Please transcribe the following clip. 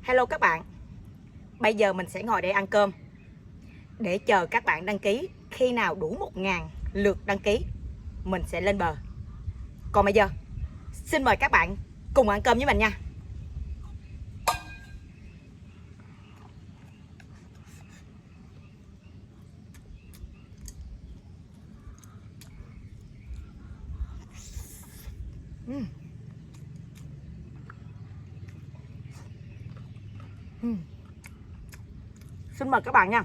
Hello các bạn. Bây giờ mình sẽ ngồi đây ăn cơm để chờ các bạn đăng ký. Khi nào đủ 1.000 lượt đăng ký mình sẽ lên bờ. Còn bây giờ xin mời các bạn cùng ăn cơm với mình nha. Xin mời các bạn nha.